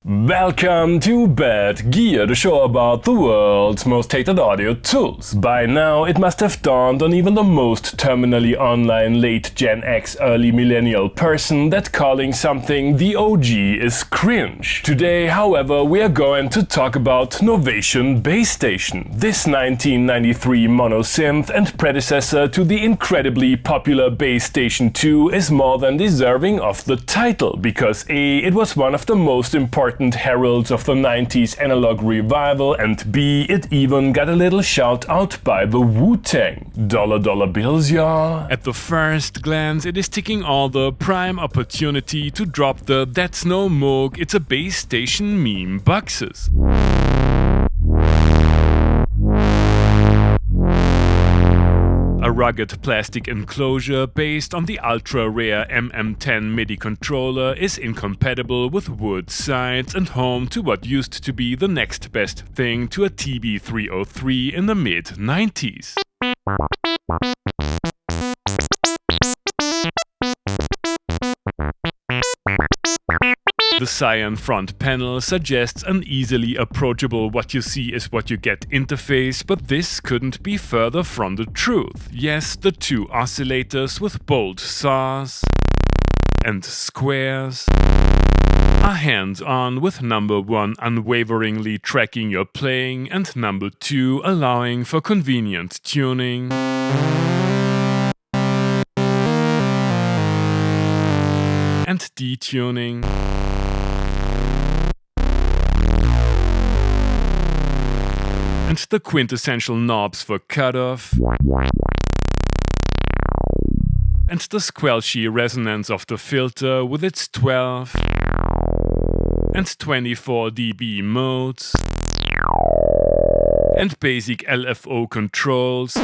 Welcome to Bad Gear, the show about the world's most hated audio tools. By now, it must have dawned on even the most terminally online late Gen X early millennial person that calling something the OG is cringe. Today, however, we are going to talk about Novation Bass Station. This 1993 mono synth and predecessor to the incredibly popular Bass Station 2 is more than deserving of the title, because A, it was one of the most important heralds of the 90s analog revival, and B, it even got a little shout out by the Wu Tang. Dolla Dolla Bills, y'all. At the first glance, it is ticking all the prime opportunity to drop the "that's no moog, it's a bass station" meme boxes. A rugged plastic enclosure based on the ultra-rare MM10 MIDI controller is incompatible with wood sides and home to what used to be the next best thing to a TB303 in the mid-90s. The cyan front panel suggests an easily approachable what you see is what you get interface, but this couldn't be further from the truth. Yes, the two oscillators with bold saws and squares are hands-on, with number 1 unwaveringly tracking your playing and number 2 allowing for convenient tuning and detuning. And the quintessential knobs for cutoff, and the squelchy resonance of the filter with its 12 and 24 dB modes, and basic LFO controls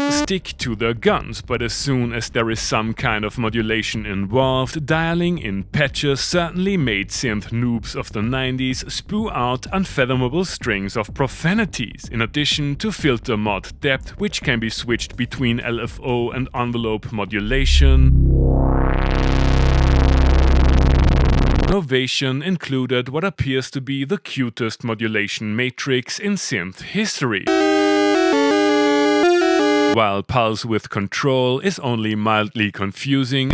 stick to their guns, but as soon as there is some kind of modulation involved, dialing in patches certainly made synth noobs of the 90s spew out unfathomable strings of profanities, in addition to filter mod depth, which can be switched between LFO and envelope modulation. Novation included what appears to be the cutest modulation matrix in synth history, while Pulse with Control is only mildly confusing.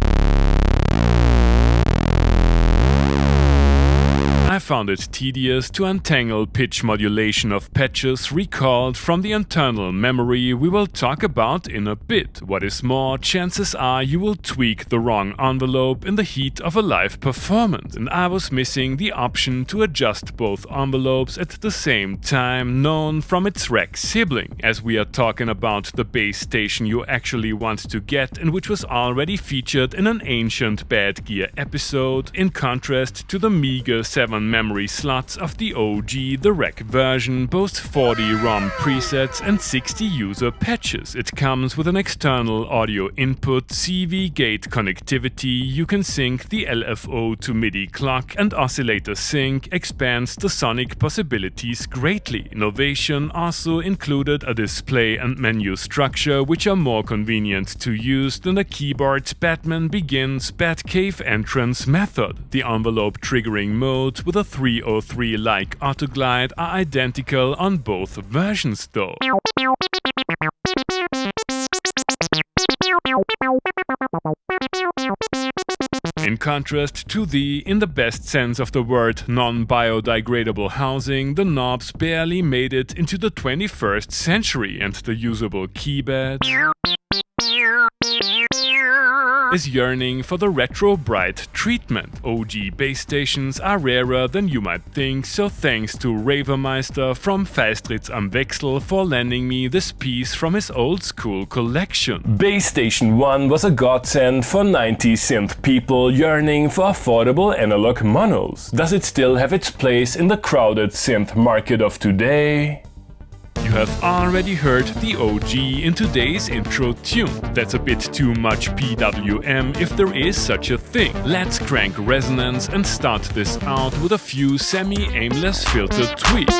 I found it tedious to untangle pitch modulation of patches recalled from the internal memory we will talk about in a bit. What is more, chances are you will tweak the wrong envelope in the heat of a live performance, and I was missing the option to adjust both envelopes at the same time, known from its rack sibling, as we are talking about the bass station you actually want to get and which was already featured in an ancient Bad Gear episode, in contrast to the meager 7 memory slots of the OG. The rack version boasts 40 ROM presets and 60 user patches. It comes with an external audio input, CV gate connectivity, you can sync the LFO to MIDI clock, and oscillator sync expands the sonic possibilities greatly. Novation also included a display and menu structure which are more convenient to use than the keyboard's Batman Begins Batcave entrance method. The envelope triggering mode with a 303-like autoglide are identical on both versions though. In contrast to the, in the best sense of the word, non-biodegradable housing, the knobs barely made it into the 21st century, and the usable keypad is yearning for the retro bright treatment. OG bass stations are rarer than you might think, so thanks to Ravermeister from Feistritz am Wechsel for lending me this piece from his old school collection. Bass Station 1 was a godsend for 90s synth people yearning for affordable analog monos. Does it still have its place in the crowded synth market of today? You have already heard the OG in today's intro tune. That's a bit too much PWM if there is such a thing. Let's crank resonance and start this out with a few semi-aimless filter tweaks.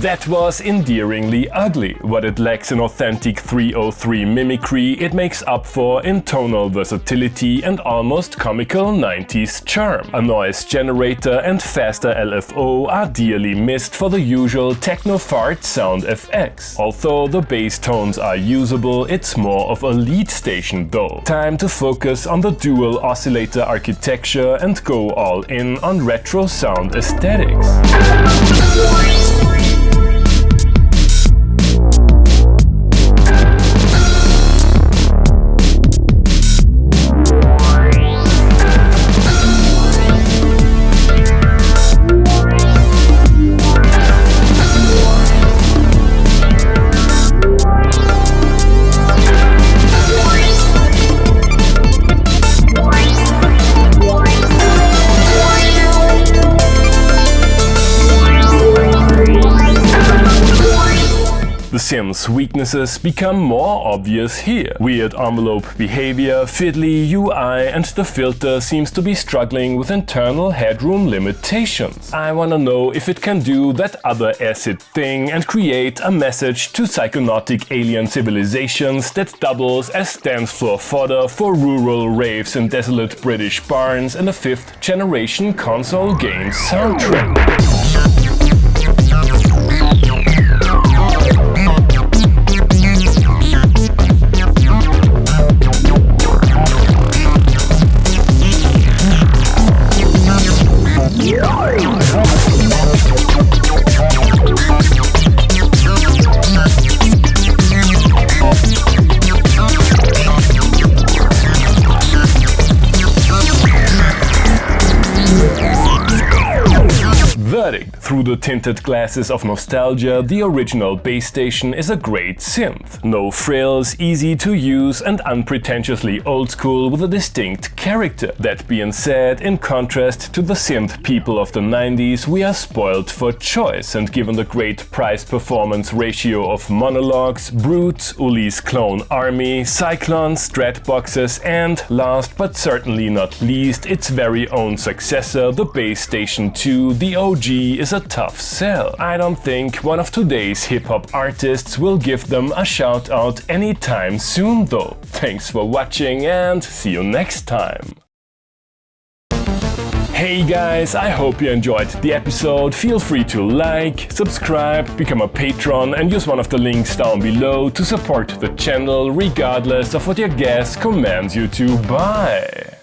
That was endearingly ugly. What it lacks in authentic 303 mimicry, it makes up for in tonal versatility and almost comical 90s charm. A noise generator and faster LFO are dearly missed for the usual techno-fart sound FX. Although the bass tones are usable, it's more of a lead station though. Time to focus on the dual oscillator architecture and go all in on retro sound aesthetics. The synth's weaknesses become more obvious here. Weird envelope behavior, fiddly UI, and the filter seems to be struggling with internal headroom limitations. I wanna know if it can do that other acid thing and create a message to psychonautic alien civilizations that doubles as dance floor fodder for rural raves in desolate British barns and a 5th generation console game soundtrack. Through the tinted glasses of nostalgia, the original Bass Station is a great synth. No frills, easy to use and unpretentiously old school with a distinct character. That being said, in contrast to the synth people of the 90s, we are spoiled for choice, and given the great price-performance ratio of Monologues, Brutes, Uli's Clone Army, Cyclones, Stratboxes and, last but certainly not least, its very own successor, the Bass Station 2, the OG, is a tough sell. I don't think one of today's hip-hop artists will give them a shout-out anytime soon though. Thanks for watching and see you next time. Hey guys, I hope you enjoyed the episode. Feel free to like, subscribe, become a patron and use one of the links down below to support the channel regardless of what your gas commands you to buy.